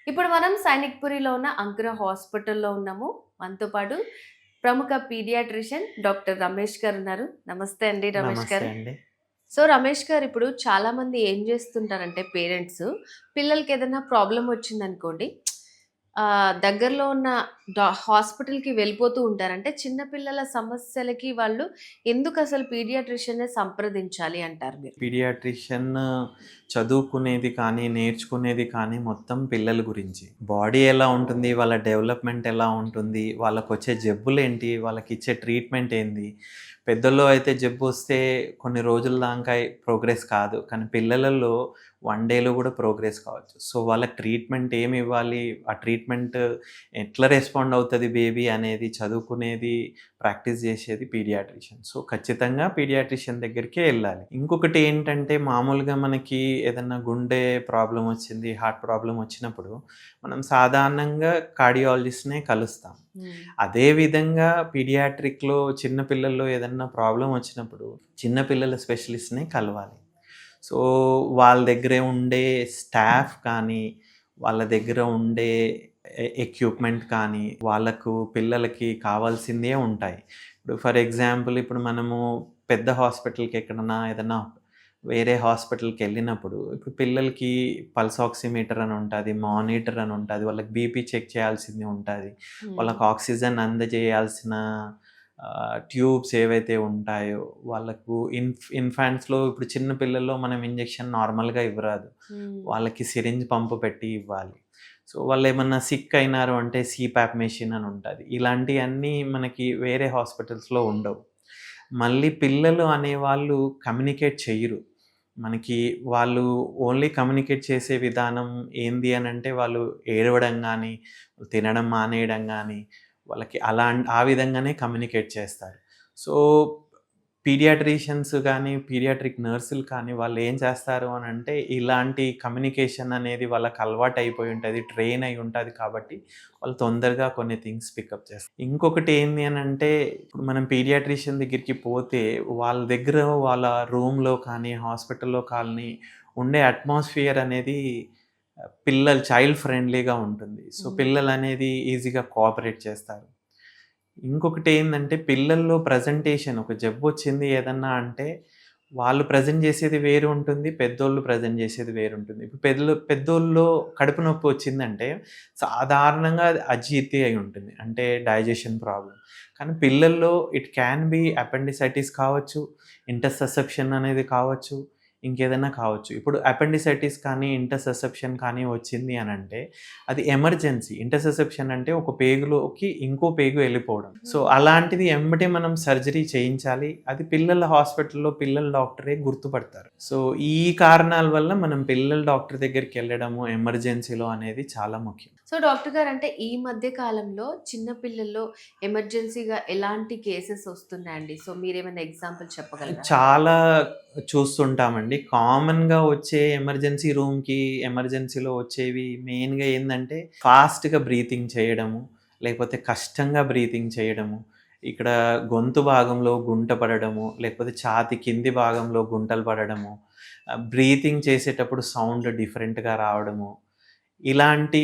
ఇప్పుడు మనం సైనిక్‌పురిలో ఉన్న అంకుర హాస్పిటల్‌లో ఉన్నాము. మనతో పాటు ప్రముఖ పీడియాట్రిషియన్ డాక్టర్ రమేష్ గారున్నారు. నమస్తే అండి రమేష్ నమస్తే గారు. అండి. సో, రమేష్ గారు ఇప్పుడు చాలామంది ఏం జేస్తుంటారంటే పేరెంట్స్ పిల్లలకేదైనా ప్రాబ్లమ్ వచ్చిందనుకోండి దగ్గరలో ఉన్న హాస్పిటల్‌కి వెళ్ళిపోతూ ఉంటారు. అంటే చిన్న పిల్లల సమస్యలకి వాళ్ళు ఎందుకసలు పీడియాట్రిషియన్‌ని సంప్రదించాలి అంటారు మీరు? పీడియాట్రిషియన్ చదువుకునేది కానీ, నేర్చుకునేది కానీ మొత్తం పిల్లల గురించి. బాడీ ఎలా ఉంటుంది, వాళ్ళ డెవలప్‌మెంట్ ఎలా ఉంటుంది, వాళ్ళకొచ్చే జబ్బులేంటి, వాళ్ళకిచ్చే ట్రీట్మెంట్ ఏంది. పెద్దల్లో అయితే జబ్బొస్తే కొన్ని రోజుల దాకా ప్రోగ్రెస్ కాదు. కానీ పిల్లలలో 1 డేలో గూడా ప్రోగ్రెస్ కావచ్చు. సో, వాళ్ళకి ట్రీట్మెంట్ ఏమివ్వాలి, ఆ ట్రీట్మెంట్ ఎట్లా రెస్పాండ్ అవుతది బేబీ అనేది చదువుకునేది, ప్రాక్టీస్ చేసేది పీడియాట్రిషియన్. సో, ఖచ్చితంగా పీడియాట్రిషియన్ దగ్గరికే ఎళ్ళాలి. ఇంకొకటి ఏంటంటే మామూలుగా మనకి ఏదన్నా గుండె ప్రాబ్లమ్ వచ్చింది, హార్ట్ ప్రాబ్లమ్ వచ్చినప్పుడు మనం సాధారణంగా కార్డియాలజిస్ట్‌నే కలుస్తాం. హ్మ్. అదే విధంగా పీడియాట్రిక్‌లో చిన్న పిల్లల్లో ఏదన్నా ప్రాబ్లమ్ వచ్చినప్పుడు చిన్న పిల్లల స్పెషలిస్ట్‌నే కలవాలి. సో, వాళ్ళ దగ్గర ఉండే స్టాఫ్ కానీ, వాళ్ళ దగ్గర ఉండే ఎక్విప్‌మెంట్ కానీ, వాళ్ళకు పిల్లలకి కావాల్సిందే ఉంటాయి. ఇప్పుడు ఫర్ ఎగ్జాంపుల్ ఇప్పుడు మనము పెద్ద హాస్పిటల్‌కి ఎక్కడన్నా ఏదన్నా వేరే హాస్పిటల్‌కెళ్ళినప్పుడు ఇప్పుడు పిల్లలకి పల్స్ ఆక్సిమీటర్ అని ఉంటది, మానిటర్ అని ఉంటది, వాళ్ళకి బీపీ చెక్ చేయాల్సింది ఉంటది. హ్మ్. వాళ్ళకి ఆక్సిజన్ అందజేయాల్సిన ట్యూబ్స్ ఏవైతే ఉంటాయో, వాళ్ళకు ఇన్‌ఫాంట్స్‌లో ఇప్పుడు చిన్న పిల్లల్లో మనం ఇంజెక్షన్ నార్మల్‌గా ఇవ్వరాదు. హ్మ్. వాళ్ళకి సిరింజ్ పంపు పెట్టి ఇవ్వాలి. సో, వాళ్ళేమన్నా సిక్ అయినారు అంటే సీపాప్ మెషిన్ అని ఉంటది. ఇలాంటియన్నీ మనకి వేరే హాస్పిటల్స్‌లో ఉండవు. మళ్ళీ పిల్లలు అనేవాళ్ళు కమ్యూనికేట్ చెయ్యరు. మనకి వాళ్ళు ఓన్లీ కమ్యూనికేట్ చేసే విధానం ఏంది అనంటే వాళ్ళు ఏడవడం గానీ, తినడం మానేయడం గానీ, వాళ్ళకి ఆ విధంగానే కమ్యూనికేట్ చేస్తారు. సో, పీడియాట్రిషియన్స్ గానీ, పీడియాట్రిక్ నర్సులు కానీ వాళ్ళేం చేస్తారు అనంటే, ఇలాంటి కమ్యూనికేషన్ అనేది వాళ్ళకి అలవాటయిపోయి ఉంటది. ట్రైన్ అయ్యి ఉంటది కాబట్టి, వాళ్ళు తొందరగా కొన్ని థింగ్స్ పికప్ చేస్తారు. ఇంకొకటి ఏంది అనంటే, ఇప్పుడు మనం పీడియాట్రిషియన్ దగ్గరికి పోతే, వాళ్ళ దగ్గర వాళ్ళ రూమ్‌లో కానీ, హాస్పిటల్‌లో కానీ ఉండే అట్మాస్ఫియర్ అనేది చైల్డ్ ఫ్రెండ్లీగా ఉంటుంది. సో, హ్మ్. పిల్లలనేది ఈజీగా కోఆపరేట్ చేస్తారు. ఇంకొకటేందంటే పిల్లల్లో ప్రెజెంటేషన్ ఒక జబ్బొచ్చింది ఏదన్నా అంటే, వాళ్ళు ప్రెజెంట్ జేసేది వేరు ఉంటుంది. పెద్దోళ్ళు ప్రెజెంట్ జేసేది వేరుంటుంది. ఇప్పుడు పెద్దోల్లో కడుపు నొప్పి వచ్చిందంటే, సాధారణంగా అది అజీర్తి అయి ఉంటుంది. అంటే డైజెషన్ ప్రాబ్లమ్. కానీ పిల్లల్లో ఇట్ క్యాన్ బి అపెండిసైటిస్ కావచ్చు, ఇంటర్సెప్షన్ అనేది కావచ్చు, ఇంకేదైనా కావచ్చు. ఇప్పుడు అపెండిసైటిస్ కానీ, ఇంటర్సెప్షన్ కానీ వచ్చింది అనంటే, అది ఎమర్జెన్సీ. ఇంటర్సెప్షన్ అంటే ఒక పేగులోకి ఇంకో పేగు ఎళ్ళిపోవడం. సో, హ్మ్. అలాంటిది ఎమ్మటే మనం సర్జరీ చేయించాలి. అది పిల్లల హాస్పిటల్‌లో పిల్లల డాక్టరే గుర్తుపడతారు. సో, ఈ కారణాల వల్ల మనం పిల్లల డాక్టర్ దగ్గరికెళ్ళడము ఎమర్జెన్సీలో అనేది చాలా ముఖ్యం. సో, డాక్టర్ గారు అంటే ఈ మధ్య కాలంలో చిన్న పిల్లల్లో ఎమర్జెన్సీగా ఎలాంటి కేసెస్ వస్తున్నాయండి? సో, మీరేమైనా ఎగ్జాంపుల్ చెప్పగలరా? చాలా చూస్తుంటామండి. కామన్‌గా వచ్చే ఎమర్జెన్సీ రూమ్‌కి, ఎమర్జెన్సీలో వచ్చేవి మెయిన్‌గా ఏందంటే, ఫాస్ట్‌గా బ్రీతింగ్ చేయడము, లేకపోతే కష్టంగా బ్రీతింగ్ చేయడము, ఇక్కడ గొంతు భాగంలో గుంట పడడము, లేకపోతే ఛాతీ కింది భాగంలో గుంటలు పడడము, బ్రీతింగ్ చేసేటప్పుడు సౌండ్ డిఫరెంట్‌గా రావడము, ఇలాంటి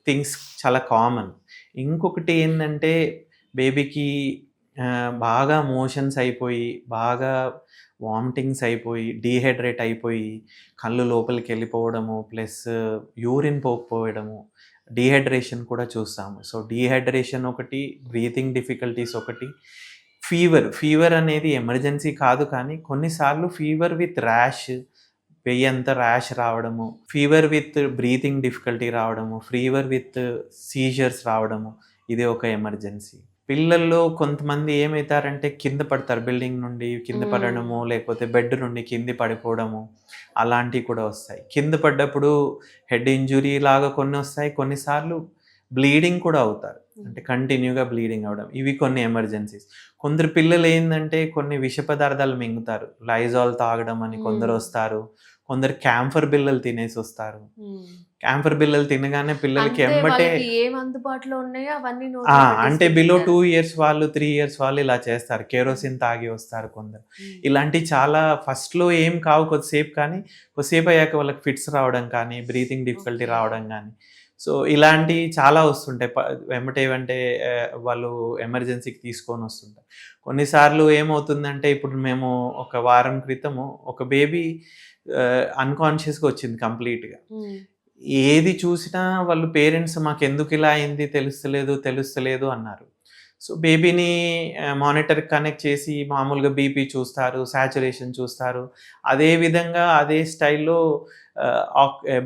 థింగ్స్ చాలా కామన్. ఇంకొకటి ఏందంటే, బేబీకి బాగా మోషన్స్ అయిపోయి, బాగా వామిటింగ్స్ అయిపోయి, డీహైడ్రేట్ అయిపోయి, కళ్ళు లోపలికెళ్ళిపోవడము, ప్లస్ యూరిన్ పోకపోవడము, డీహైడ్రేషన్ కూడా చూస్తాము. సో, డీహైడ్రేషన్ ఒకటి, బ్రీతింగ్ డిఫికల్టీస్ ఒకటి, ఫీవర్ అనేది ఎమర్జెన్సీ కాదు కానీ, కొన్నిసార్లు ఫీవర్ విత్ ర్యాష్, పెయ్యంతా ర్యాష్ రావడము, ఫీవర్ విత్ బ్రీతింగ్ డిఫికల్టీ రావడము, ఫీవర్ విత్ సీజర్స్ రావడము, ఇది ఒక ఎమర్జెన్సీ. పిల్లల్లో కొంతమంది ఏమైతారంటే కింద పడతారు. బిల్డింగ్ నుండి కింద హ్మ్. పడడము, లేకపోతే బెడ్ నుండి కింద పడిపోవడము, అలాంటివి కూడా వస్తాయి. కింద పడ్డప్పుడు హెడ్ ఇంజ్యూరీ లాగా కొన్నొస్తాయి. కొన్నిసార్లు బ్లీడింగ్ కూడా అవుతారు. హ్మ్. అంటే కంటిన్యూగా బ్లీడింగ్ అవ్వడం. ఇవి కొన్ని ఎమర్జెన్సీస్. కొందరు పిల్లలేందంటే కొన్ని విష పదార్థాలు మింగుతారు. లైజాల్ తాగడం అని హ్మ్. కొందరొస్తారు. కొందరు క్యాంఫర్ బిళ్ళలు తినేసొస్తారు. క్యాంఫర్ బిళ్ళలు తినగానే పిల్లలకి అంతే ఎమ్మటే వాళ్ళకి ఏం అందుబాటులో ఉన్నాయో అవన్నీ ఆ! నోట్లో అంటే బిలో 2 పెట్టేసుకుంటుంటారు. ఇయర్స్ వాళ్ళు, 3 ఇయర్స్ వాళ్ళు ఇలా చేస్తారు. కెరోసిన్ తాగి వస్తారు కొందరు. ఇలాంటివి చాలా ఫస్ట్‌లో ఏం కావు కొద్దిసేపు కానీ, కొద్దిసేపు అయ్యాక వాళ్ళకి ఫిట్స్ రావడం కానీ, బ్రీతింగ్ డిఫికల్టీ ఓకే. రావడం గానీ, సో ఇలాంటియి చాలా వస్తుంటాయి. వెంబటే వాళ్ళు ఎమర్జెన్సీకి తీసుకొనొస్తుంటారు. కొన్నిసార్లు ఏమవుతుందంటే, ఇప్పుడు మేము ఒక వారం క్రితము ఒక బేబీ అన్‌కాన్షియస్‌గా వచ్చింది కంప్లీట్‌గా. హ్మ్. ఏది చూసినా వాళ్ళు పేరెంట్స్ మాకెందుకిలా అయింది తెలుస్తలేదు అన్నారు. సో, బేబీని మానిటర్‌కి కనెక్ట్ చేసి మామూలుగా బీపీ చూస్తారు, సాచురేషన్ చూస్తారు. అదే విధంగా అదే స్టైల్‌లో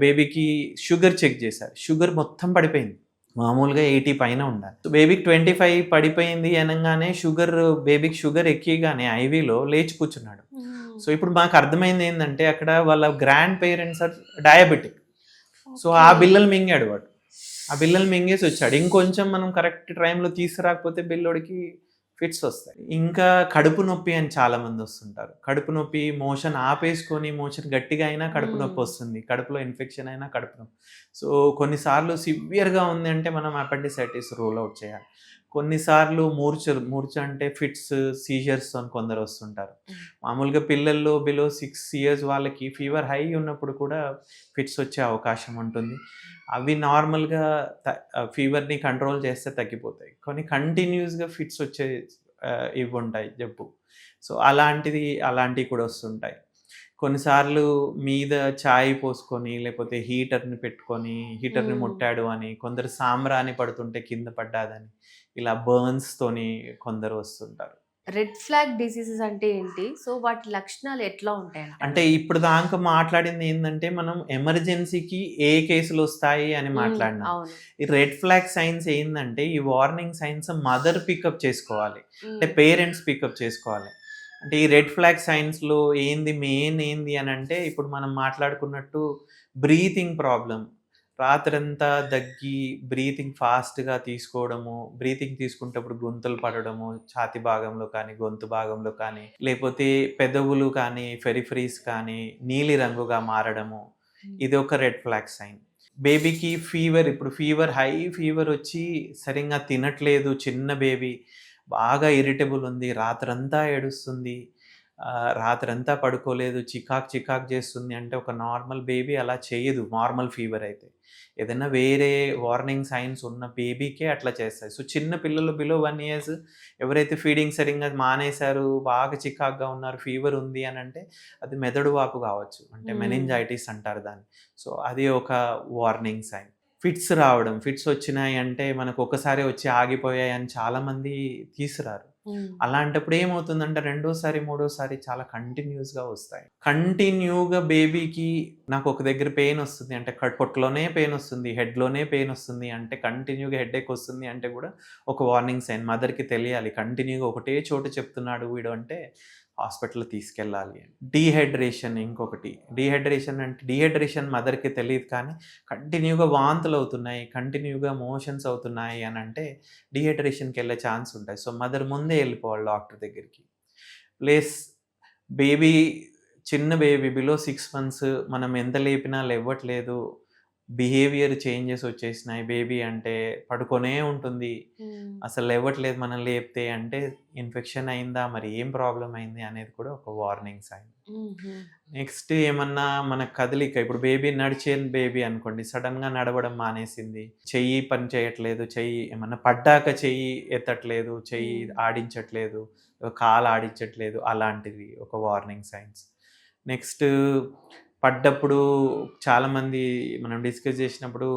బేబీకి షుగర్ చెక్ చేశారు. షుగర్ మొత్తం పడిపోయింది. మామూలుగా 80 పైన ఉండాలి. సో, బేబీకి 25 పడిపోయింది అనంగానే బేబీకి షుగర్ ఎక్కియగానే ఐవీలో లేచి కూర్చున్నాడు. హ్మ్. సో, ఇప్పుడు మాకు అర్థమైందేందంటే అక్కడ వాళ్ళ grandparents are diabetic. So, ఆ ఓకే. బిళ్ళలు మింగాడు వాడు. ఆ బిళ్ళలు మింగేసి వచ్చాడు. ఇంకొంచెం మనం కరెక్ట్ టైంలో తీసుకురాకపోతే పిల్లోడికి ఫిట్స్ వస్తాయి. ఇంకా కడుపు నొప్పి అని చాలామంది వస్తుంటారు. కడుపు నొప్పి మోషన్ గట్టిగా అయినా కడుపు నొప్పి హ్మ్. వస్తుంది. కడుపులో ఇన్ఫెక్షన్ అయినా కడుపు నొప్పి. సో, కొన్నిసార్లు సివియర్‌గా ఉంది అంటే మనం అపెండిసైటిస్ రూల్ ఔట్ చేయాలి. కొన్నిసార్లు మూర్ఛ అంటే ఫిట్స్, సీజర్స్ అని కొందరు వస్తుంటారు. హ్మ్. మామూలుగా పిల్లల్లో బిలో 6 ఇయర్స్ వాళ్ళకి ఫీవర్ హై ఉన్నప్పుడు కూడా ఫిట్స్ వచ్చే అవకాశం ఉంటుంది. అవి నార్మల్‌గా ఫీవర్‌ని కంట్రోల్ చేస్తే తగ్గిపోతాయి. కొన్ని కంటిన్యూయస్‌గా ఫిట్స్ వచ్చే ఇవుంటాయి జబ్బు. సో, అలాంటివి కూడా వస్తుంటాయి. కొన్నిసార్లు మీద చాయ్ పోసుకొని, లేపోతే హీటర్‌ని హ్మ్. ముట్టాడు అని, కొందరు సాంబ్రాణి పడుతుంటే కింద పడ్డాదని, ఇలా బర్న్స్‌తోని కొందరు వస్తుంటారు. రెడ్ ఫ్లాగ్ డిసీజెస్ అంటే ఏంటి? సో, వాటి లక్షణాలు ఎట్లా ఉంటాయంటారు? అంటే ఇప్పటిదాకా మాట్లాడింది ఏందంటే, మనం ఎమర్జెన్సీకి ఏ కేసులొస్తాయి అని మాట్లాడినాం. అవును. ఈ రెడ్ ఫ్లాగ్ సైన్స్ ఏందంటే, ఈ వార్నింగ్ సైన్స్ మదర్ పికప్ చేసుకోవాలి. అంటే హ్మ్. పేరెంట్స్ పికప్ చేసుకోవాలి. అంటే ఈ రెడ్ ఫ్లాగ్ సైన్స్‌లో మెయిన్ ఏంది అనంటే, ఇప్పుడు మనం మాట్లాడుకున్నట్టు బ్రీతింగ్ ప్రాబ్లమ్. రాత్రంతా దగ్గి, బ్రీతింగ్ ఫాస్ట్‌గా తీసుకోవడము, బ్రీతింగ్ తీసుకునేటప్పుడు గొంతులు పడడము, ఛాతీ భాగంలో కానీ, గొంతు భాగంలో కానీ, లేపోతే పెదవులు కానీ, పెరిఫెరీస్ కానీ నీలిరంగుగా మారడము. హ్మ్. ఇది ఒక రెడ్ ఫ్లాగ్ సైన్. బేబీకి ఇప్పుడు హై ఫీవరొచ్చి సరింగా తినట్లేదు చిన్న బేబీ. బాగా ఇరిటబుల్ ఉంది. రాత్రంతా ఏడుస్తుంది. రాత్రంతా పడుకోలేదు. చికాకు చేస్తుంది అంటే ఒక నార్మల్ బేబీ అలా చేయదు నార్మల్ ఫీవర్ అయితే. ఏదైనా వేరే వార్నింగ్ సైన్స్ ఉన్న బేబీకే అట్లా చేస్తాయి. సో, చిన్న పిల్లలు బిలో 1 ఇయర్స్ ఎవరైతే ఫీడింగ్ సరింగా మానేశారు, బాగా చికాకుగా ఉన్నారు, ఫీవర్ ఉంది అనంటే అది మెదడు వాపు కావచ్చు. అంటే హ్మ్. మెనింజైటిస్ అంటారు దాన్ని. సో, అది ఒక వార్నింగ్ సైన్. ఫిట్స్ వచ్చినాయి అంటే మనకు ఒకసారి వచ్చి ఆగిపోయాయి అని చాలామంది తీసుకురారు. హ్మ్. అలాంటప్పుడు ఏమవుతుందంటే రెండోసారి, మూడోసారి చాలా కంటిన్యూయస్‌గా వస్తాయి. కంటిన్యూగా బేబీకి నాకు ఒక దగ్గర పెయిన్ వస్తుంది అంటే పొట్టలోనే పెయిన్ వస్తుంది, హెడ్‌లోనే పెయిన్ వస్తుంది అంటే కంటిన్యూగా హెడేక్ వస్తుంది అంటే కూడా ఒక వార్నింగ్ సైన్. మదర్‌కి తెలియాలి కంటిన్యూగా ఒకటే చోట చెప్తున్నాడు వీడు అంటే హాస్పిటల్‌కి తీసుకెళ్ళాలి అని. డీహైడ్రేషన్ ఇంకొకటి. డీహైడ్రేషన్ మదర్‌కి తెలీదు కానీ కంటిన్యూగా వాంతులవుతున్నాయి, కంటిన్యూగా మోషన్స్ అవుతున్నాయి అనంటే డీహైడ్రేషన్‌కెళ్ళే ఛాన్స్ ఉంటాయి. సో, మదర్ ముందే ఎళ్ళిపోవాలి డాక్టర్ దగ్గరికి. ప్లస్ బేబీ చిన్న బేబీ బిలో 6 మంత్స్ మనం ఎంత లేపినా లెవ్వట్లేదు. బిహేవియర్ చేంజెస్ వచ్చేసినాయి. బేబీ అంటే పడుకొనే ఉంటుంది. హ్మ్. అసలు లెవ్వట్లేదు మనం లేపితే అంటే ఇన్ఫెక్షన్ అయిందా? మరి ఏం ప్రాబ్లమ్ అయింది అనేది కూడా ఒక వార్నింగ్ సైన్. హుహు. నెక్స్ట్ ఏమన్నా మన కదలిక ఇప్పుడు బేబీ నడిచే బేబీ అనుకోండి. సడెన్‌గా నడవడం మానేసింది. చెయ్యి పని చేయట్లేదు. చెయ్యి ఏమన్నా పడ్డాక చెయ్యి ఎత్తట్లేదు. చెయ్యి హ్మ్. ఆడించట్లేదు. కాలు ఆడించట్లేదు. అలాంటివి ఒక వార్నింగ్ సైన్స్. నెక్స్ట్ పడ్డప్పుడు చాలామంది మనం డిస్కస్ చేసినప్పుడు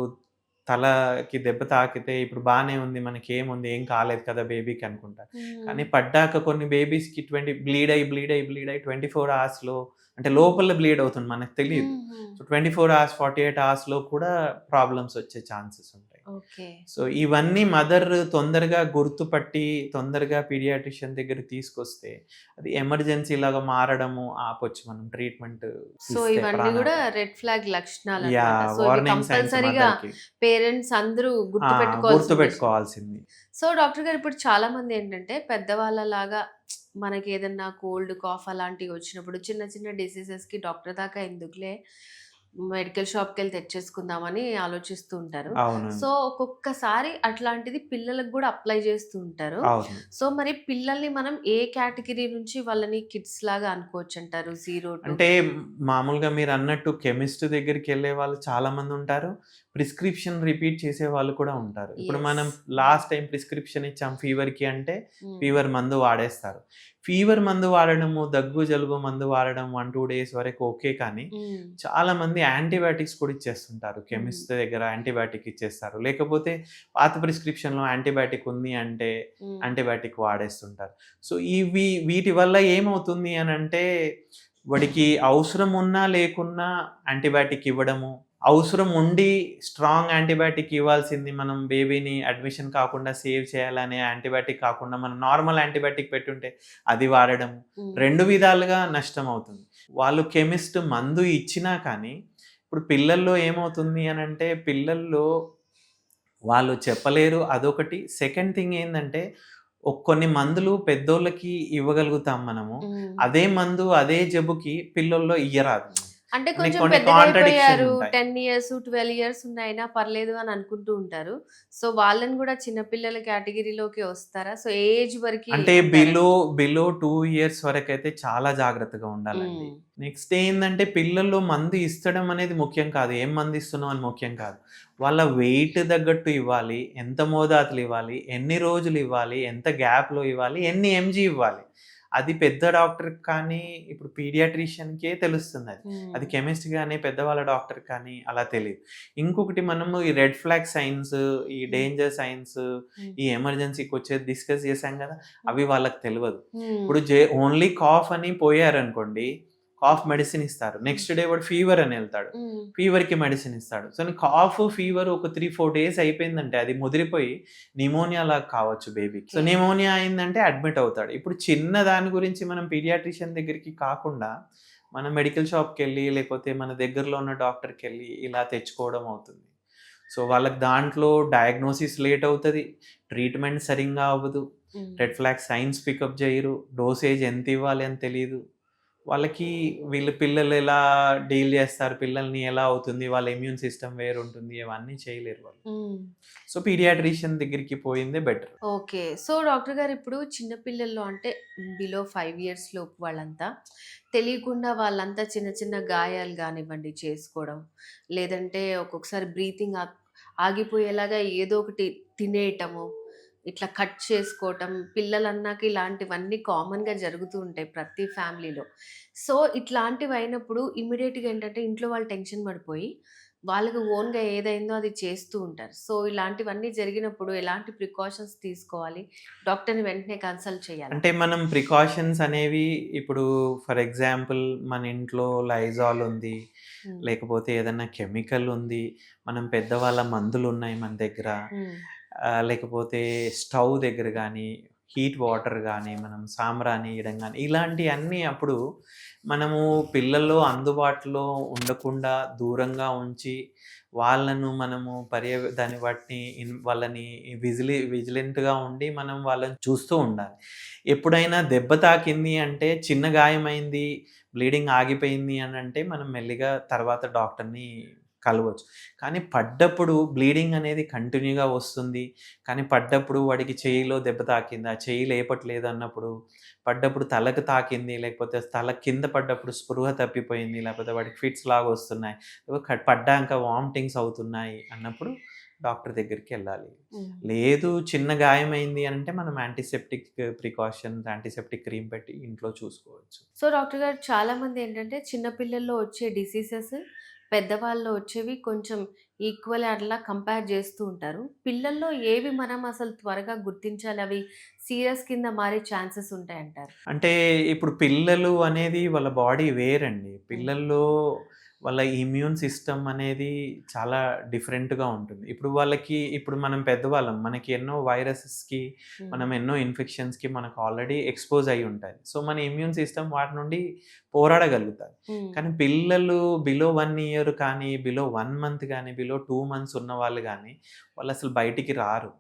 తలకి దెబ్బ తాకితే ఇప్పుడు బానే ఉంది. మనకేముంది ఏం కాలేదు కదా బేబీకి అనుకుంటారు. హ్మ్. కానీ పడ్డాక కొన్ని బేబీస్‌కి బ్లీడ్ అయ్యి 24 అవర్స్‌లో అంటే లోపల బ్లీడ్ అవుతుంది. మనకు తెలీదు. హుహు. సో, 24 అవర్స్, 48 అవర్స్‌లో కూడా ప్రాబ్లమ్స్ వచ్చే ఛాన్సెస్ ఉంటాయి. ఓకే. సో, ఇవన్నీ మదర్ తొందరగా గుర్తుపట్టి, తొందరగా పీడియాట్రిషియన్ దగ్గరికి తీసుకొస్తే, అది ఎమర్జెన్సీలాగా మారడము ఆపొచ్చు మనం ట్రీట్మెంట్ సో, ఇస్తే ఇవన్నీ గూడా ప్రాణాపాయం. రెడ్ ఫ్లాగ్ లక్షణాలనమాట. సో, ఇవి వార్నింగ్ సైన్స్ కంపల్సరీగా మదర్‌కి. పేరెంట్స్ అందరూ గుర్తుపెట్టుకోవాల్సిన విషయం. గుర్తుపెట్టుకోవాల్సింది. సో, డాక్టర్ గారు ఇప్పుడు చాలామందేంటంటే పెద్దవాళ్ళలాగా మనకి ఏదన్నా కోల్డ్, కాఫ్ అలాంటివి వచ్చినప్పుడు చిన్న చిన్న డిసీజెస్‌కి డాక్టర్ దాకా ఎందుకులే మెడికల్ షాప్‌కెళ్ళి తెచ్చేసుకుందామని ఆలోచిస్తూ ఉంటారు. సో, అవునండి. ఒక్కొక్కసారి అట్లాంటిది పిల్లలకి గూడా అప్లై చేస్తూ ఉంటారు. అవును. సో, మరి పిల్లల్ని మనం ఏ కేటగిరీ నుంచి వాళ్ళని కిడ్స్ లాగా అనుకోవచ్చంటారు? 0 టు అంటే మామూలుగా మీరన్నట్టు కెమిస్ట్ దగ్గరికెళ్ళే వాళ్ళు చాలామందుంటారు. ప్రిస్క్రిప్షన్ రిపీట్ చేసేవాళ్ళు కూడా ఉంటారు. ఇప్పుడు యెస్. మనం లాస్ట్ టైమ్ ప్రిస్క్రిప్షన్ ఇచ్చాం ఫీవర్‌కి అంటే, హ్మ్. ఫీవర్ మందు వాడేస్తారు. ఫీవర్ మందు వాడడము, దగ్గు, జలుబు మందు వాడడం 1, 2 డేస్ వరకు ఓకే. కానీ హ్మ్. చాలామంది యాంటీబయాటిక్స్ కూడా ఇచ్చేస్తుంటారు. హ్మ్. కెమిస్ట్ దగ్గర యాంటీబయాటిక్ ఇచ్చేస్తారు. లేకపోతే పాత ప్రిస్క్రిప్షన్‌లో యాంటీబయాటిక్ ఉంది అంటే, హ్మ్. యాంటీబయాటిక్ వాడేస్తుంటారు. సో, వీటి వల్ల ఏమవుతుంది అనంటే, వాడికి అవసరం ఉన్నా లేకున్నా యాంటీబయాటిక్ ఇవ్వడము, అవసరం ఉండి స్ట్రాంగ్ యాంటీబయాటిక్ ఇవ్వాల్సింది మనం బేబీని అడ్మిషన్ కాకుండా సేవ్ చేయాలనే యాంటీబయాటిక్ కాకుండా మనం నార్మల్ యాంటీబయాటిక్ పెట్టుంటే అది వాడడము. హ్మ్. 2 విధాలుగా నష్టమవుతుంది. వాళ్ళు కెమిస్ట్ మందు ఇచ్చినా కానీ, ఇప్పుడు పిల్లల్లో ఏమవుతుంది అనంటే, పిల్లల్లో వాళ్ళు చెప్పలేరు అదొకటి. సెకండ్ థింగ్ ఏందంటే, కొన్ని మందులు పెద్దోళ్ళకి ఇవ్వగలుగుతాం మనము. హ్మ్. అదే మందు అదే జబ్బుకి పిల్లోల్లో ఇయ్యరాదు. అంటే కొన్ని కొంచెం కొన్ని కాంట్రడిక్షన్ పెద్దగయిపోయారు. ఉంటాయి. 10 ఇయర్స్, 12 ఇయర్స్ ఉన్నాయినా పర్లేదు అని అనుకుంటూ ఉంటారు. సో, వాళ్ళని గూడా చిన్న పిల్లల కేటగిరీలోకి వస్తారా? సో, ఏ ఏజ్ వరకి అంటే అంటారండి? బిలో 2 ఇయర్స్ వరకైతే చాలా జాగ్రత్తగా ఉండాలండి. హ్మ్. నెక్స్ట్ ఏందంటే పిల్లల్లో మందు ఇస్తడం అనేది ముఖ్యం కాదు. ఏం మందు ఇస్తున్నాం అని ముఖ్యం కాదు. వాళ్ళ వెయిట్ తగ్గట్టు ఇవ్వాలి. ఎంత మోతాదులో ఇవ్వాలి, ఎన్ని రోజులు ఇవ్వాలి, ఎంత గ్యాప్‌లో ఇవ్వాలి, ఎన్ని ఎంజీ ఇవ్వాలి. అది పెద్ద డాక్టర్‌కి కానీ, ఇప్పుడు పీడియాట్రిషియన్‌కే తెలుస్తుందది. అది హ్మ్. కెమిస్ట్ గాని, పెద్దవాళ్ళ డాక్టర్‌కి కానీ అలా తెలీదు. ఇంకొకటి మనము ఈ రెడ్ ఫ్లాగ్ సైన్స్, ఈ హ్మ్. డేంజర్ సైన్స్, హ్మ్. ఈ ఎమర్జెన్సీకొచ్చేది డిస్కస్ చేశాం గదా! హ్మ్. అవి వాళ్ళకి తెలవదు. హ్మ్. ఇప్పుడు ఓన్లీ కాఫ్ అని పోయారనుకోండి, కాఫ్ మెడిసిన్ ఇస్తారు. హ్మ్. నెక్స్ట్ డే వాడు ఫీవర్ అని ఎళ్తాడు. హ్మ్. ఫీవర్‌కి మెడిసిన్ ఇస్తాడు. సో, కాఫ్, ఫీవర్ ఒక 3, 4 డేస్ అయిపోయిందంటే అది ముదిరిపోయి నిమోనియా లాగా కావచ్చు బేబీకి. So, okay. నిమోనియా అయిందంటే అడ్మిట్ అవుతాడు. ఇప్పుడు చిన్న దాని గురించి మనం పీడియాట్రిషియన్ దగ్గరికి కాకుండా, మనం మెడికల్ షాప్‌కెళ్ళి లేకపోతే మన దగ్గరలో ఉన్న డాక్టర్‌కెళ్ళి ఇలా తెచ్చుకోవడం అవుతుంది. సో, వాళ్ళకి దాంట్లో డయాగ్నోసిస్ లేట్ అవుతది. ట్రీట్మెంట్ సరింగా అవ్వదు. హ్మ్. రెడ్ ఫ్లాగ్ సైన్స్ పికప్ జెయ్యరు. డోసేజ్ ఎంతివ్వాలి అని తెలీదు. వాళ్ళకి వీళ్ళ పిల్లలు ఎలా డీల్ జేస్తారు, పిల్లల్ని ఎలా అవుతుంది, వాళ్ళ ఇమ్యూన్ సిస్టమ్ వేరుంటుంది, ఇవన్నీ చేయలేరు వాళ్ళు. హ్మ్. సో, పీడియాట్రిషియన్ దగ్గరికి పోయిందే బెటర్. ఓకే. సో, డాక్టర్ గారు ఇప్పుడు చిన్న పిల్లల్లో అంటే బిలో 5 ఇయర్స్ లోపు వాళ్ళంతా తెలియకుండా వాళ్ళంతా చిన్న చిన్న గాయాలు గానివ్వండి చేసుకోవడం, లేదంటే ఒక్కొక్కసారి బ్రీతింగ్ ఆగిపోయేలాగా ఏదో ఒకటి తినేయటము, ఇట్లా కట్ చేసుకోవటం, పిల్లలన్నాక ఇలాంటివన్నీ కామన్‌గా జరుగుతూ ఉంటాయి ప్రతి ఫ్యామిలీలో. సో, ఇట్లాంటివయినప్పుడు ఇమ్మీడియేట్‌గా ఏంటంటే ఇంట్లో వాళ్ళు టెన్షన్ పడిపోయి వాళ్ళకి ఓన్‌గా ఏదైందో అది చేస్తూ ఉంటారు. సో, ఇలాంటివన్నీ జరిగినప్పుడు ఎలాంటి ప్రికాషన్స్ తీసుకోవాలి? డాక్టర్‌ని వెంటనే కన్సల్ట్ చేయాలా? అంటే మనం ప్రికాషన్స్ అనేవి ఇప్పుడు ఫర్ ఎగ్జాంపుల్ మన ఇంట్లో లైజాల్ ఉంది, హ్మ్. లేకపోతే ఏదన్నా కెమికల్ ఉంది, మనం పెద్దవాళ్ళ మందులున్నాయి మన దగ్గర, హ్మ్. లేకపోతే స్టవ్ దగ్గర గానీ, హీట్ వాటర్ గానీ, మనం సాంబ్రాణి ఎయడం గానీ, ఇలాంటియన్నీ అప్పుడు మనము పిల్లల్లో అందుబాటులో ఉండకుండా దూరంగా ఉంచి, వాళ్ళను మనము దాన్ని వాటిని వాళ్ళని విజిలెంట్‌గా ఉండి మనం వాళ్ళని చూస్తూ ఉండాలి. ఎప్పుడైనా దెబ్బ తాకింది అంటే చిన్న గాయమైంది, బ్లీడింగ్ ఆగిపోయింది అనంటే మనం మెల్లిగా తర్వాత డాక్టర్‌ని కలవచ్చు. కానీ పడ్డప్పుడు బ్లీడింగ్ అనేది కంటిన్యూగా వస్తుంది. కానీ పడ్డప్పుడు వాడికి చెయ్యిలో దెబ్బ తాకింది. ఆ చెయ్యి లేపట్లేదు అన్నప్పుడు, పడ్డప్పుడు తలకు తాకింది, లేకపోతే తల కింద పడ్డప్పుడు స్పృహ తప్పిపోయింది, లేకపోతే వాడికి ఫిట్స్ లాగా వస్తున్నాయి, పడ్డాక వామిటింగ్స్ అవుతున్నాయి అన్నప్పుడు డాక్టర్ దగ్గరికెళ్ళాలి. హ్మ్. లేదు చిన్న గాయమైంది అనంటే మనం యాంటీసెప్టిక్ ప్రికాషన్స్, యాంటీసెప్టిక్ క్రీమ్ పెట్టి ఇంట్లో చూసుకోవచ్చు. సో, డాక్టర్ గారు చాలామందేంటంటే చిన్న పిల్లల్లో వచ్చే డిసీజెస్, పెద్దవాళ్ళలో వచ్చేవి కొంచెం ఈక్వల్ అట్లా కంపేర్ జేస్తూ ఉంటారు. పిల్లల్లో ఏవి మనం అసలు త్వరగా గుర్తించాలి? అవి సీరియస్ కింద మారే ఛాన్సెస్ ఉంటాయంటారు? అంటే ఇప్పుడు పిల్లలు అనేది వాళ్ళ బాడీ వేరండి. హ్మ్. పిల్లల్లో వాళ్ళ ఇమ్యూన్ సిస్టమ్ అనేది చాలా డిఫరెంట్‌గా ఉంటుంది. ఇప్పుడు మనం పెద్దవాళ్ళం. మనకి ఎన్నో వైరసెస్‌కి, మనం ఎన్నో ఇన్ఫెక్షన్స్‌కి మనకు ఆల్రెడీ ఎక్స్‌పోజ్ అయ్యి ఉంటాయి. సో, మన ఇమ్యూన్ సిస్టమ్ వాటి నుండి పోరాడగలుగుతాది. కానీ పిల్లలు బిలో 1 ఇయర్ కానీ, బిలో 1 మంత్ గానీ, బిలో 2 మంత్స్ ఉన్నవాళ్ళు గానీ, వాళ్ళసలు బయటికి రారు.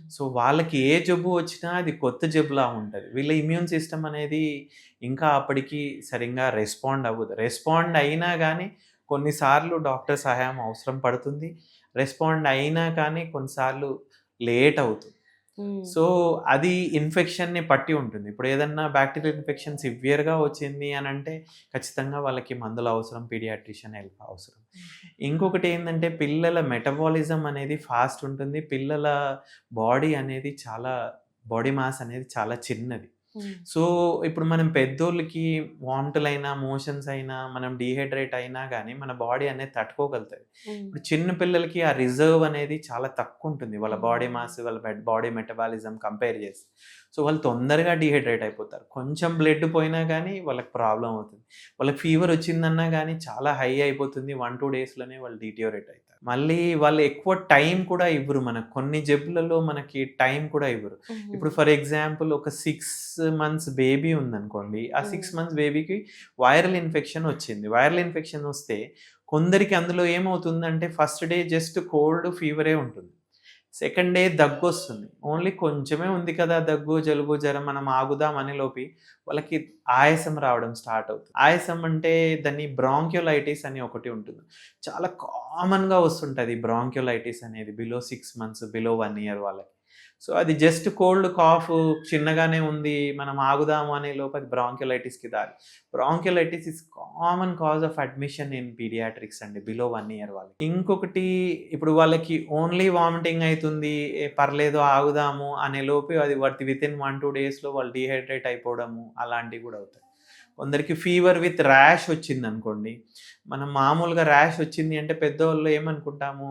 సో, వాళ్ళకి ఏ జబ్బు వచ్చినా అది కొత్త జబ్బులా ఉంటది. వీళ్ళ ఇమ్యూన్ సిస్టమ్ అనేది ఇంకా అప్పటికి సరింగా రెస్పాండ్ అవ్వదు. రెస్పాండ్ అయినా గానీ కొన్నిసార్లు డాక్టర్ సహాయం అవసరం పడుతుంది. రెస్పాండ్ అయినా కానీ కొన్నిసార్లు లేట్ అవుతుంది. సో, అది ఇన్ఫెక్షన్‌ని పట్టి ఉంటుంది. ఇప్పుడు ఏదన్నా బ్యాక్టీరియల్ ఇన్ఫెక్షన్ సివియర్‌గా వచ్చింది అనంటే ఖచ్చితంగా వాళ్ళకి మందులు అవసరం. పీడియాట్రిషియన్ హెల్ప్ అవసరం. ఇంకొకటి ఏందంటే పిల్లల మెటబాలిజం అనేది ఫాస్ట్ ఉంటుంది. పిల్లల బాడీ అనేది బాడీ మాస్ అనేది చాలా చిన్నది. సో, ఇప్పుడు మనం పెద్దోళ్ళకి వామిటులైనా, మోషన్స్ అయినా, మనం డీహైడ్రేట్ అయినా గానీ మన బాడీ అనేది తట్టుకోగలుగుతది. ఇప్పుడు చిన్న పిల్లలకి ఆ రిజర్వ్ అనేది చాలా తక్కువుంటుంది. వాళ్ళ బాడీ మాస్, వాళ్ళ బాడీ మెటబాలిజం కంపేర్ చేస్తే. సో, వాళ్ళు తొందరగా డీహైడ్రేట్ అయిపోతారు. కొంచెం బ్లడ్ పోయినా గానీ వాళ్ళకి ప్రాబ్లమ్ అవుతుంది. వాళ్ళకి ఫీవర్ వచ్చిందన్నా గానీ చాలా హై అయిపోతుంది. 1, 2 డేస్‌లోనే వాళ్ళు డిటియోరేట్ అయితారు. మళ్ళీ వాళ్ళు ఎక్కువ టైం కూడా ఇవ్వరు మనకు. కొన్ని జబ్బులలో మనకి టైం కూడా ఇవ్వరు. ఇప్పుడు ఫర్ ఎగ్జాంపుల్ ఒక 6 మంత్స్ బేబీ ఉందనుకోండి. ఆ 6 మంత్స్ బేబీకి వైరల్ ఇన్ఫెక్షన్ వచ్చింది. వైరల్ ఇన్ఫెక్షన్ వస్తే కొందరికి అందులో ఏమవుతుందంటే ఫస్ట్ డే జస్ట్ కోల్డ్, ఫీవరే ఉంటుంది. Second day దగ్గొస్తుంది. ఓన్లీ కొంచెమే ఉంది కదా దగ్గు, జలుబు, జ్వరం మనం ఆగుదాం అనే లోపి వాళ్ళకి ఆయాసం రావడం స్టార్ట్ అవుతుంది. ఆయాసం అంటే దాన్ని బ్రాంకియోలైటిస్ అని ఒకటి ఉంటుంది. చాలా కామన్‌గా వస్తుంటది బ్రాంకియోలైటిస్ అనేది బిలో 6 మంత్స్, బిలో 1 ఇయర్ వాళ్ళకి. సో, అది జస్ట్ కోల్డ్, కాఫ్ చిన్నగానే ఉంది. మనం ఆగుదాము అనే లోపు అది బ్రాంకియోలైటిస్‌కి దారి. Bronchiolitis is common cause of admission in paediatrics అండి బిలో 1 ఇయర్ వాళ్ళకి. ఇంకొకటి ఇప్పుడు వాళ్ళకి ఓన్లీ వామిటింగ్ అయితుంది. పర్లేదు ఆగుదాము అనే లోపు అది వితిన్ 1, 2 డేస్‌లో వాళ్ళు డీహైడ్రేట్ అయిపోవడము అలాంటివి కూడా అవుతాయి. కొందరికి ఫీవర్ విత్ ర్యాష్ వచ్చిందనుకోండి. మనం మామూలుగా ర్యాష్ వచ్చింది అంటే పెద్దోళ్ళు ఏమనుకుంటాము,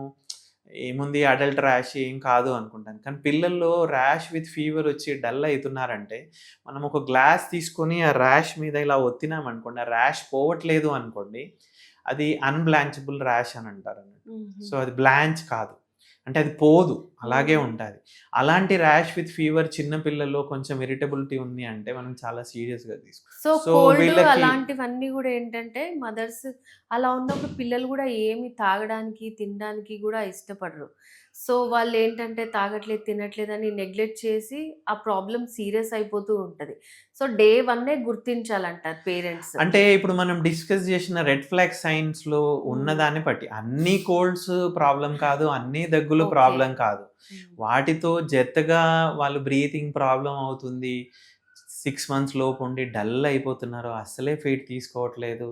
ఏముంది అడల్ట్ ర్యాష్ ఏం కాదు అనుకుంటాను. కానీ పిల్లల్లో ర్యాష్ విత్ ఫీవర్ వచ్చి డల్ అయితున్నారంటే, మనం ఒక గ్లాస్ తీసుకొని ఆ ర్యాష్ మీద ఇలా ఒత్తినామనుకోండి, ఆ ర్యాష్ పోవట్లేదు అనుకోండి, అది అన్‌బ్లాంచబుల్ ర్యాష్ అని అంటారన్నట్టు. సో, అది బ్లాంచ్ కాదు. అంటే అది పోదు. అలాగే ఉంటాది. అలాంటి ర్యాష్ విత్ ఫీవర్ చిన్న పిల్లల్లో కొంచెం ఇరిటబిలిటీ ఉంది అంటే మనం చాలా సీరియస్‌గా తీసుకోవాలి. సో, సో, కోల్డ్ వీళ్ళకి అలాంటివన్నీ గూడా ఏంటంటే, మదర్స్ అలా ఉన్నప్పుడు పిల్లలు గూడా ఏమి తాగడానికి, తినడానికి గూడా ఇష్టపడరు. సో, వాళ్ళేంటంటే తాగట్లేదు, తినట్లేదని నెగ్లెక్ట్ చేసి, ఆ ప్రాబ్లమ్ సీరియస్ అయిపోతూ ఉంటది. సో, డే 1 గుర్తించాలంటారు పేరెంట్స్. అంటే ఇప్పుడు మనం డిస్కస్ చేసిన రెడ్ ఫ్లాగ్ సైన్స్‌లో ఉన్నదాన్ని బట్టి అన్ని కోల్డ్స్ ప్రాబ్లమ్ కాదు. అన్ని దగ్గులు ఓకే. ప్రాబ్లమ్ కాదు. వాటితో జతగా వాళ్ళు బ్రీతింగ్ ప్రాబ్లమ్ అవుతుంది. 6 మంత్స్ లోపుండి డల్ అయిపోతున్నారు. అస్సలే ఫీడ్ తీసుకోవట్లేదు.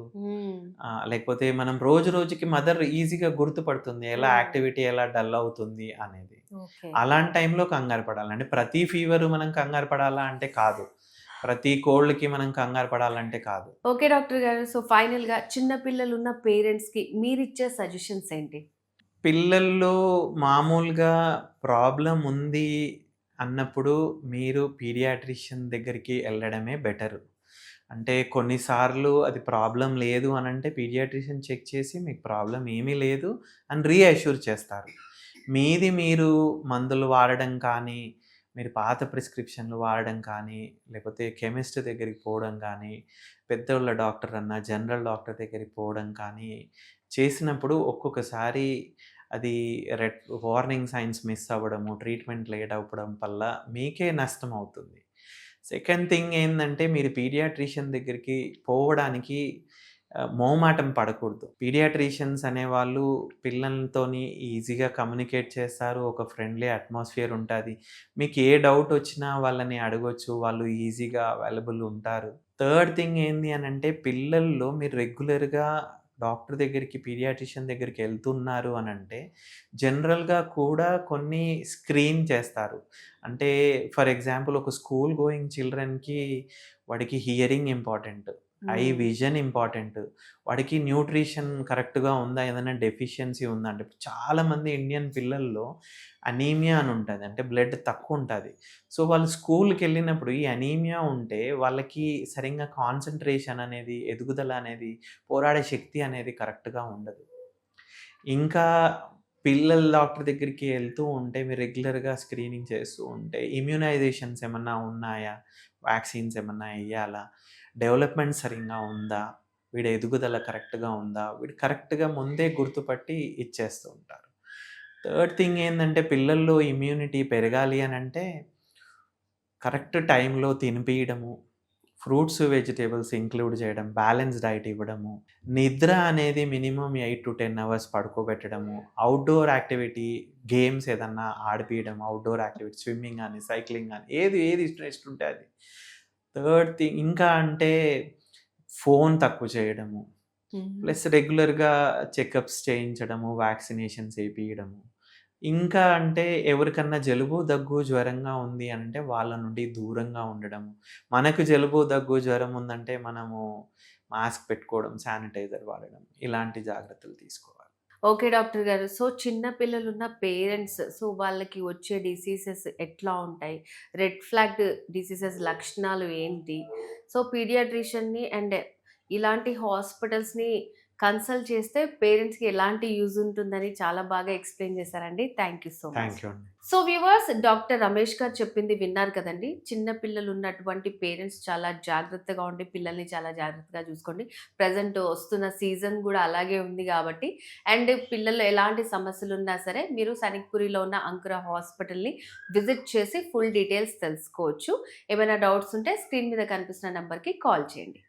లేకపోతే మనం రోజు రోజుకి మదర్ ఈజీగా గుర్తుపడుతుంది. యాక్టివిటీ ఎలా డల్ అవుతుంది అనేది. ఓకే. అలాంటి టైంలో కంగారు పడాలి. అంటే ప్రతి ఫీవర్ మనం కంగారు పడాలా అంటే కాదు. ప్రతి కోల్డ్‌కి మనం కంగారు పడాలంటే కాదు. ఓకే డాక్టర్ గారు. సో, ఫైనల్‌గా చిన్న పిల్లలున్న పేరెంట్స్‌కి మీరిచ్చే సజెషన్స్ ఏంటి? పిల్లల్లో మామూలుగా ప్రాబ్లమ్ ఉంది అన్నప్పుడు మీరు పీడియాట్రిషియన్ దగ్గరికి ఎళ్ళడమే బెటరు. అంటే కొన్నిసార్లు అది ప్రాబ్లమ్ లేదు అనంటే పీడియాట్రిషియన్ చెక్ చేసి మీకు ప్రాబ్లమ్ ఏమీ లేదు అని రీఅష్యూర్ చేస్తారు. మీది మీరు మందులు వాడడం కానీ, మీరు పాత ప్రిస్క్రిప్షన్‌లు వాడడం కానీ, లేకపోతే కెమిస్ట్ దగ్గరికి పోవడం కానీ, పెద్దోళ్ళ డాక్టర్ అన్నా, జనరల్ డాక్టర్ దగ్గరికి పోవడం కానీ చేసినప్పుడు ఒక్కొక్కసారి అది వార్నింగ్ సైన్స్ మిస్ అవ్వడము, ట్రీట్మెంట్ లేట్ అవ్వడం వల్ల మీకే నష్టం అవుతుంది. సెకండ్ థింగ్ ఏందంటే మీరు పీడియాట్రిషియన్ దగ్గరికి పోవడానికి మొహమాటం పడకూడదు. పీడియాట్రిషియన్స్ అనేవాళ్ళు పిల్లలతోని ఈజీగా కమ్యూనికేట్ చేస్తారు. ఒక ఫ్రెండ్లీ అట్మాస్ఫియర్ ఉంటాది. మీకు ఏ డౌట్ వచ్చినా వాళ్ళని అడగొచ్చు. వాళ్ళు ఈజీగా అవైలబుల్ ఉంటారు. థర్డ్ థింగ్ ఏంది అనంటే పిల్లల్లో మీరు రెగ్యులర్‌గా డాక్టర్ దగ్గరికి, పీడియాట్రిషియన్ దగ్గరికి ఎళ్తున్నారు అనంటే జనరల్‌గా కూడా కొన్ని స్క్రీన్ చేస్తారు. అంటే ఫర్ ఎగ్జాంపుల్ ఒక స్కూల్ గోయింగ్ చిల్డ్రన్‌కి వాడికి హియరింగ్ ఇంపార్టెంట్. ఐ హ్మ్. Vision important. వాడికి న్యూట్రిషన్ కరెక్ట్‌గా ఉందా? ఏదైనా డెఫిషియన్సీ ఉందా? అంటే చాలామంది ఇండియన్ పిల్లల్లో అనీమియా అని ఉంటది. అంటే బ్లడ్ తక్కువుంటది. సో, వాళ్ళు స్కూల్‌కెళ్ళినప్పుడు ఈ అనీమియా ఉంటే వాళ్ళకి సరింగా కాన్సంట్రేషన్ అనేది, ఎదుగుదల అనేది, పోరాడే శక్తి అనేది కరెక్ట్‌గా ఉండదు. ఇంకా పిల్లల డాక్టర్ దగ్గరికి ఎళ్తూ ఉంటే మీరు రెగ్యులర్‌గా స్క్రీనింగ్ చేస్తూ ఉంటే ఇమ్యునైజేషన్స్ ఏమన్నా ఉన్నాయా? వాక్సిన్స్ ఏమన్నా ఎయ్యాలా? డెవలప్‌మెంట్ సరింగా ఉందా? వీడి ఎదుగుదల కరెక్ట్‌గా ఉందా? వీడు కరెక్ట్‌గా ముందే గుర్తుపట్టి ఇచ్చేస్తూ ఉంటారు. థర్డ్ థింగ్ ఏందంటే పిల్లల్లో ఇమ్యూనిటీ పెరగాలి అనంటే కరెక్ట్ టైంలో తినిపియడము, ఫ్రూట్స్, వెజిటబుల్స్ ఇంక్లూడ్ చేయడం, బ్యాలెన్స్ డైట్ ఇవ్వడము, నిద్ర అనేది మినిమమ్ 8-10 అవర్స్ పడుకోబెట్టడము, ఔట్‌డోర్ యాక్టివిటీ గేమ్స్ ఏదన్నా ఆడిపియడం, ఔట్‌డోర్ యాక్టివిటీ స్విమ్మింగ్ గాని, సైక్లింగ్ గాని ఏది ఇంట్రెస్ట్ ఉంటే అది. థర్డ్ థింగ్ ఇంకా అంటే ఫోను తక్కువ చేయడము. హ్మ్. ప్లస్ రెగ్యులర్‌గా చెకప్స్ చేయించడము, వ్యాక్సినేషన్స్ ఏపియడము. ఇంకా అంటే ఎవరికన్నా జలుబు, దగ్గు, జ్వరంగా ఉంది అనంటే వాళ్ళ నుండి దూరంగా ఉండడము. మనకు జలుబు, దగ్గు, జ్వరం ఉందంటే మనము మాస్క్ పెట్టుకోవడం, శానిటైజర్ వాడడం ఇలాంటి జాగ్రత్తలు తీసుకోవాలి. ఓకే డాక్టర్ గారు. సో, చిన్న పిల్లలున్న పేరెంట్స్ సో, వాళ్ళకి వచ్చే డిసీజెస్ ఎట్లా ఉంటాయి? రెడ్ ఫ్లాగ్డ్ డిసీజెస్ లక్షణాలు ఏంటి? సో, పీడియాట్రిషియన్‌ని అండ్ ఇలాంటి హాస్పిటల్స్‌ని కన్సల్ట్ చేస్తే పేరెంట్స్‌కి ఎలాంటి యూజ్ ఉంటుందని చాలా బాగా ఎక్స్‌ప్లెయిన్ చేశారండి. Thank you so much. Thank you అండి. సో, వ్యూవర్స్ డాక్టర్ రమేష్ గారు చెప్పింది విన్నారు కదండీ! చిన్న పిల్లలున్నటువంటి పేరెంట్స్ చాలా జాగ్రత్తగా ఉండి పిల్లల్ని చాలా జాగ్రత్తగా చూసుకోండి. ప్రెజెంట్ వస్తున్న సీజన్ గూడా అలాగే ఉంది గాబట్టి అండ్ పిల్లలు ఎలాంటి సమస్యలున్నా సరే మీరు సనిక్పురిలో ఉన్న అంకుర హాస్పిటల్‌ని విజిట్ చేసి ఫుల్ డీటెయిల్స్ తెలుసుకోవచ్చు. ఏమైనా డౌట్స్ ఉంటే స్క్రీన్ మీద కనిపిస్తున్న నంబర్‌కి కాల్ చేయండి.